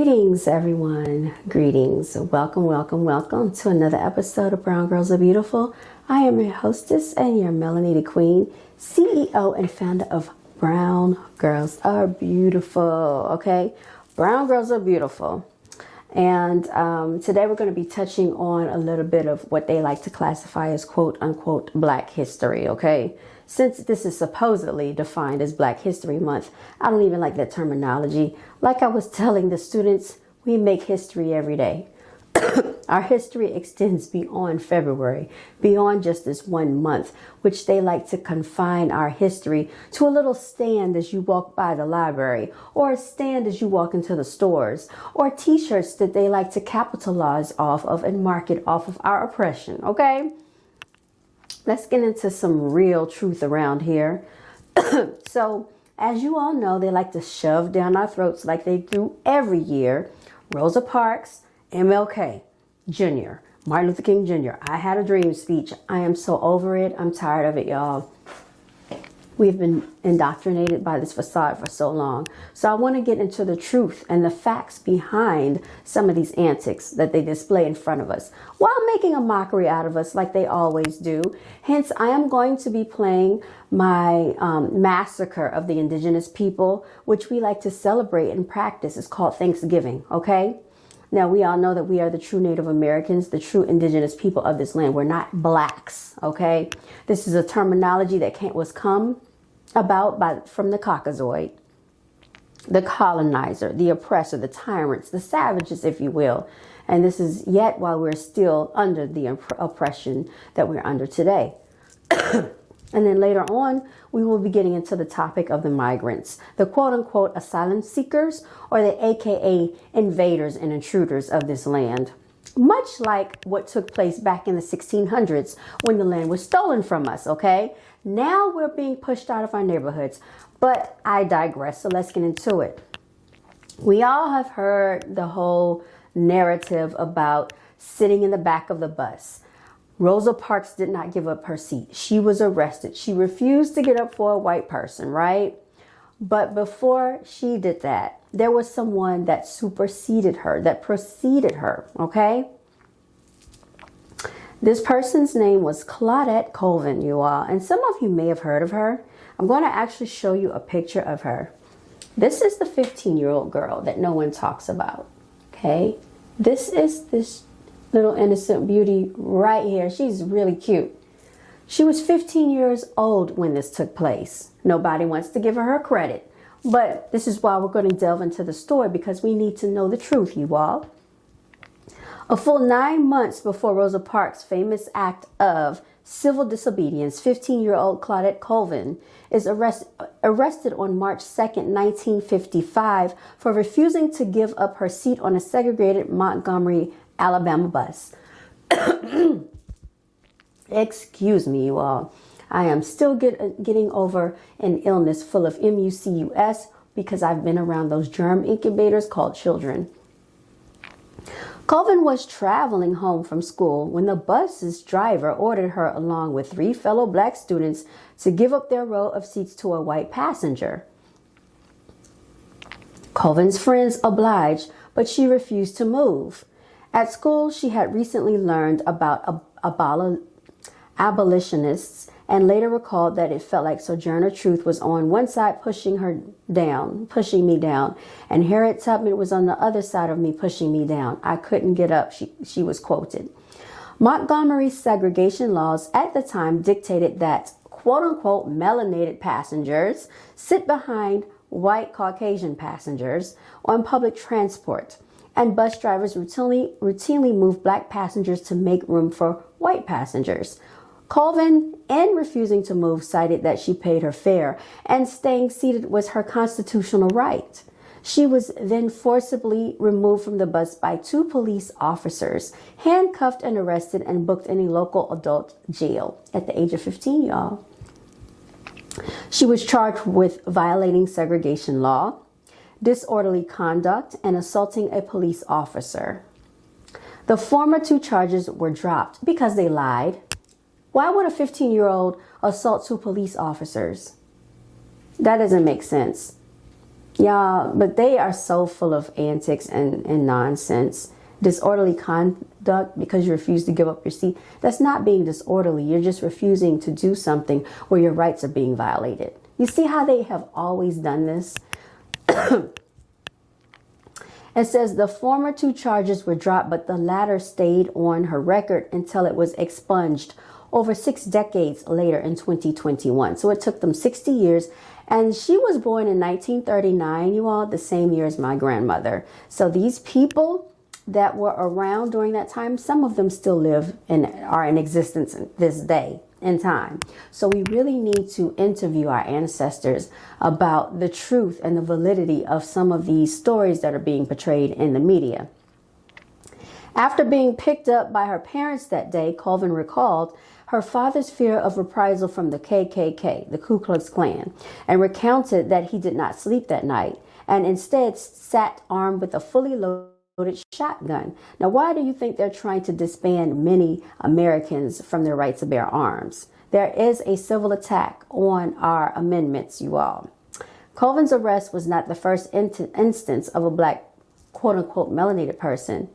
Greetings, everyone. Greetings. Welcome, welcome, welcome to another episode of Brown Girls Are Beautiful. I am your hostess and your melanated queen, CEO and founder of Brown Girls Are Beautiful. Okay, Brown Girls Are Beautiful. And today we're going to be touching on a little bit of what they like to classify as quote unquote Black history. Okay, since this is supposedly defined as Black History Month, I don't even like that terminology. Like I was telling the students, we make history every day. Our history extends beyond February, beyond just this 1 month, which they like to confine our history to a little stand as you walk by the library, or a stand as you walk into the stores, or t-shirts that they like to capitalize off of and market off of our oppression. Okay, let's get into some real truth around here. So, as you all know, they like to shove down our throats like they do every year. Rosa Parks, MLK Jr, Martin Luther King Jr. I had a dream speech. I am so over it. I'm tired of it, y'all. We've been indoctrinated by this facade for so long. So I want to get into the truth and the facts behind some of these antics that they display in front of us while making a mockery out of us like they always do. Hence, I am going to be playing my massacre of the indigenous people, which we like to celebrate and practice. It's called Thanksgiving, okay? Now, we all know that we are the true Native Americans, the true indigenous people of this land. We're not blacks, okay? This is a terminology that was come about from the Caucasoid, the colonizer, the oppressor, the tyrants, the savages, if you will. And this is yet while we're still under the oppression that we're under today. And then later on, we will be getting into the topic of the migrants, the quote-unquote asylum seekers, or the AKA invaders and intruders of this land. Much like what took place back in the 1600s when the land was stolen from us, okay? Now we're being pushed out of our neighborhoods, but I digress, so let's get into it. We all have heard the whole narrative about sitting in the back of the bus. Rosa Parks did not give up her seat. She was arrested. She refused to get up for a white person, right? But before she did that, there was someone that superseded her, that preceded her, okay? This person's name was Claudette Colvin, you all. And some of you may have heard of her. I'm going to actually show you a picture of her. This is the 15-year-old girl that no one talks about, okay? This is this little innocent beauty right here. She's really cute. She was 15 years old when this took place. Nobody wants to give her credit. But this is why we're going to delve into the story, because we need to know the truth, you all. A full 9 months before Rosa Parks' famous act of civil disobedience, 15-year-old Claudette Colvin is arrested on March 2nd, 1955 for refusing to give up her seat on a segregated Montgomery, Alabama bus. Excuse me, you all. I am still getting over an illness full of MUCUS because I've been around those germ incubators called children. Colvin was traveling home from school when the bus's driver ordered her, along with 3 fellow black students, to give up their row of seats to a white passenger. Colvin's friends obliged, but she refused to move. At school, she had recently learned about abolitionists and later recalled that it felt like Sojourner Truth was on one side pushing me down, and Harriet Tubman was on the other side of me pushing me down. I couldn't get up, she was quoted. Montgomery's segregation laws at the time dictated that quote-unquote melanated passengers sit behind white Caucasian passengers on public transport, and bus drivers routinely move black passengers to make room for white passengers. Colvin, in refusing to move, cited that she paid her fare and staying seated was her constitutional right. She was then forcibly removed from the bus by 2 police officers, handcuffed and arrested, and booked in a local adult jail at the age of 15, y'all. She was charged with violating segregation law, disorderly conduct, and assaulting a police officer. The former 2 charges were dropped because they lied. Why would a 15-year-old assault 2 police officers? That doesn't make sense. Yeah, but they are so full of antics and nonsense. Disorderly conduct because you refuse to give up your seat. That's not being disorderly. You're just refusing to do something where your rights are being violated. You see how they have always done this? It says the former 2 charges were dropped, but the latter stayed on her record until it was expunged over 6 decades later in 2021. So it took them 60 years. And she was born in 1939, you all, the same year as my grandmother. So these people that were around during that time, some of them still live and are in existence this day in time. So we really need to interview our ancestors about the truth and the validity of some of these stories that are being portrayed in the media. After being picked up by her parents that day, Colvin recalled her father's fear of reprisal from the KKK, the Ku Klux Klan, and recounted that he did not sleep that night and instead sat armed with a fully loaded shotgun. Now, why do you think they're trying to disband many Americans from their right to bear arms? There is a civil attack on our amendments, you all. Colvin's arrest was not the first instance of a black, quote-unquote, melanated person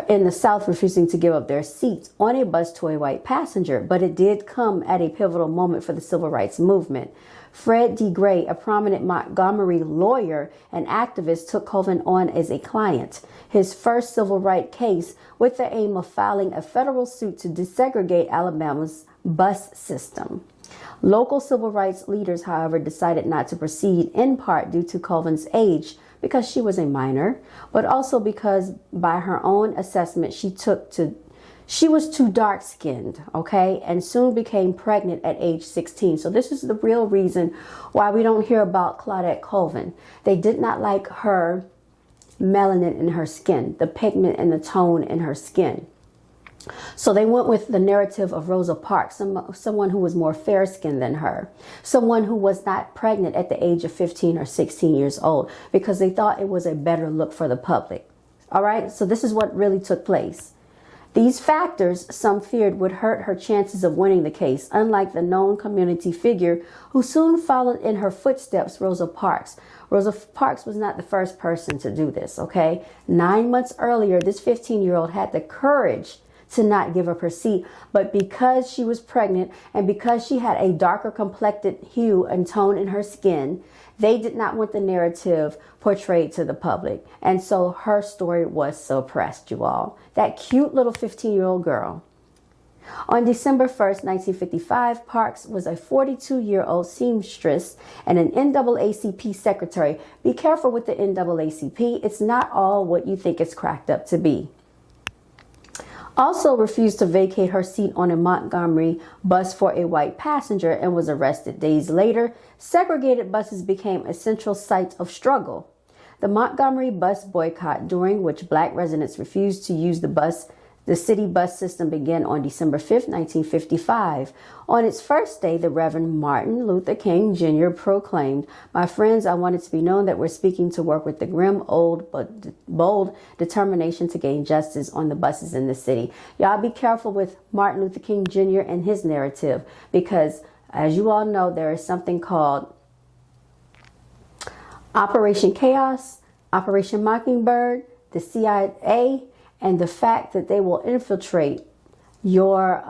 in the South refusing to give up their seats on a bus to a white passenger, but it did come at a pivotal moment for the civil rights movement. Fred D. Gray, a prominent Montgomery lawyer and activist, took Colvin on as a client. His first civil rights case with the aim of filing a federal suit to desegregate Alabama's bus system. Local civil rights leaders, however, decided not to proceed, in part due to Colvin's age, because she was a minor, but also because by her own assessment, she was too dark-skinned, okay, and soon became pregnant at age 16. So this is the real reason why we don't hear about Claudette Colvin. They did not like her melanin in her skin, the pigment and the tone in her skin. So they went with the narrative of Rosa Parks, someone who was more fair-skinned than her, someone who was not pregnant at the age of 15 or 16 years old, because they thought it was a better look for the public. All right, so this is what really took place. These factors, some feared, would hurt her chances of winning the case, unlike the known community figure who soon followed in her footsteps, Rosa Parks. Rosa Parks was not the first person to do this, okay? 9 months earlier, this 15-year-old had the courage to not give up her seat, but because she was pregnant and because she had a darker complected hue and tone in her skin, they did not want the narrative portrayed to the public. And so her story was suppressed, you all. That cute little 15-year-old girl. On December 1st, 1955, Parks was a 42-year-old seamstress and an NAACP secretary. Be careful with the NAACP. It's not all what you think it's cracked up to be. Also refused to vacate her seat on a Montgomery bus for a white passenger and was arrested. Days later, segregated buses became a central site of struggle. The Montgomery bus boycott, during which black residents refused to use the city bus system, began on December 5th, 1955. On its first day, the Reverend Martin Luther King Jr. proclaimed, "My friends, I want it to be known that we're speaking to work with the grim, old, but bold determination to gain justice on the buses in the city." Y'all be careful with Martin Luther King Jr. and his narrative, because as you all know, there is something called Operation Chaos, Operation Mockingbird, the CIA, and the fact that they will infiltrate your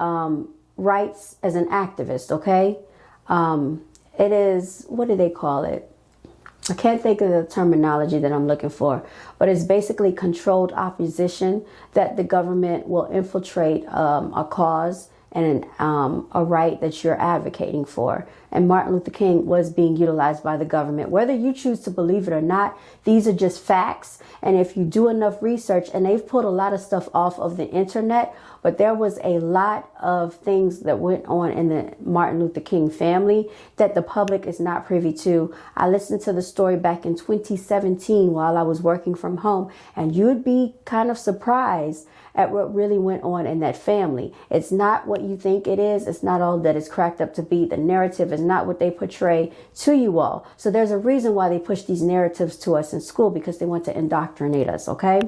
rights as an activist, okay? It is, what do they call it? I can't think of the terminology that I'm looking for, but it's basically controlled opposition, that the government will infiltrate a cause and a right that you're advocating for. And Martin Luther King was being utilized by the government. Whether you choose to believe it or not, these are just facts. And if you do enough research, and they've put a lot of stuff off of the internet, but there was a lot of things that went on in the Martin Luther King family that the public is not privy to. I listened to the story back in 2017 while I was working from home, and you'd be kind of surprised at what really went on in that family. It's not what you think it is. It's not all that it's cracked up to be. The narrative is not what they portray to you all. So there's a reason why they push these narratives to us in school, because they want to indoctrinate us, okay?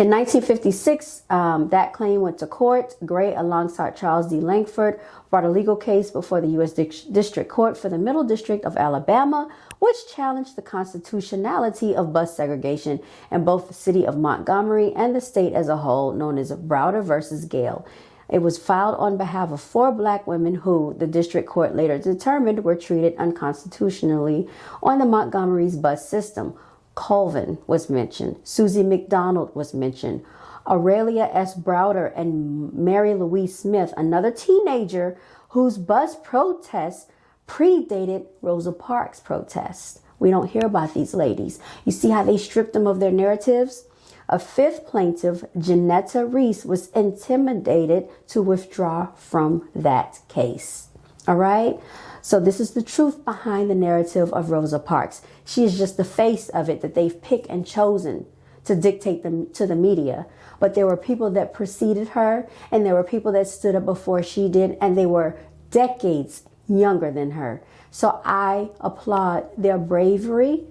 In 1956, that claim went to court. Gray, alongside Charles D. Langford, brought a legal case before the U.S. District Court for the Middle District of Alabama, which challenged the constitutionality of bus segregation in both the city of Montgomery and the state as a whole, known as Browder versus Gale. It was filed on behalf of 4 black women who the district court later determined were treated unconstitutionally on the Montgomery's bus system. Colvin was mentioned. Susie McDonald was mentioned. Aurelia S. Browder and Mary Louise Smith, another teenager whose bus protests predated Rosa Parks' protests. We don't hear about these ladies. You see how they stripped them of their narratives? A 5th plaintiff, Janetta Reese, was intimidated to withdraw from that case. All right? So this is the truth behind the narrative of Rosa Parks. She is just the face of it that they've picked and chosen to dictate them to the media. But there were people that preceded her, and there were people that stood up before she did, and they were decades younger than her. So I applaud their bravery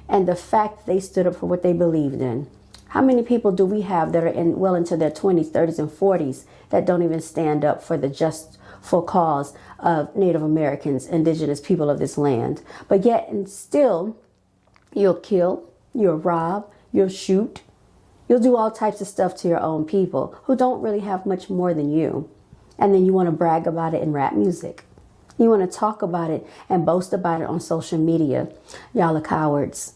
and the fact that they stood up for what they believed in. How many people do we have that are well into their 20s, 30s, and 40s that don't even stand up for the justful cause of Native Americans, indigenous people of this land? But yet and still, you'll kill, you'll rob, you'll shoot, you'll do all types of stuff to your own people who don't really have much more than you. And then you want to brag about it in rap music. You want to talk about it and boast about it on social media. Y'all are cowards.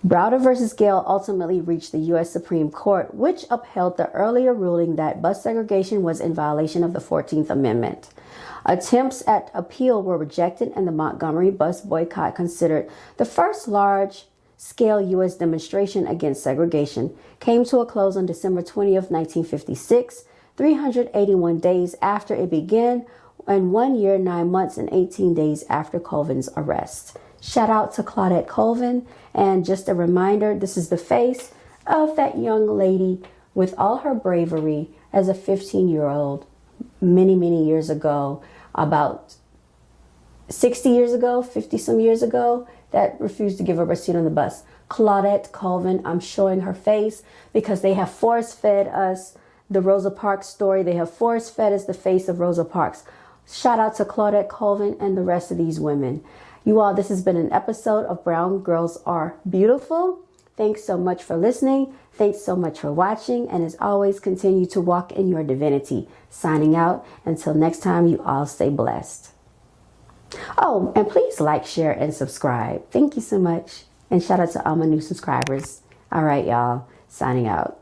Browder versus Gale ultimately reached the U.S. Supreme Court, which upheld the earlier ruling that bus segregation was in violation of the 14th Amendment. Attempts at appeal were rejected, and the Montgomery bus boycott, considered the first large-scale U.S. demonstration against segregation, came to a close on December 20th, 1956, 381 days after it began, and 1 year, 9 months, and 18 days after Colvin's arrest. Shout out to Claudette Colvin. And just a reminder, this is the face of that young lady with all her bravery as a 15-year-old many, many years ago, about 60 years ago, 50 some years ago, that refused to give up her seat on the bus. Claudette Colvin, I'm showing her face because they have force-fed us the Rosa Parks story. They have force-fed us the face of Rosa Parks. Shout out to Claudette Colvin and the rest of these women. You all, this has been an episode of Brown Girls Are Beautiful. Thanks so much for listening. Thanks so much for watching. And as always, continue to walk in your divinity. Signing out. Until next time, you all stay blessed. Oh, and please like, share, and subscribe. Thank you so much. And shout out to all my new subscribers. All right, y'all. Signing out.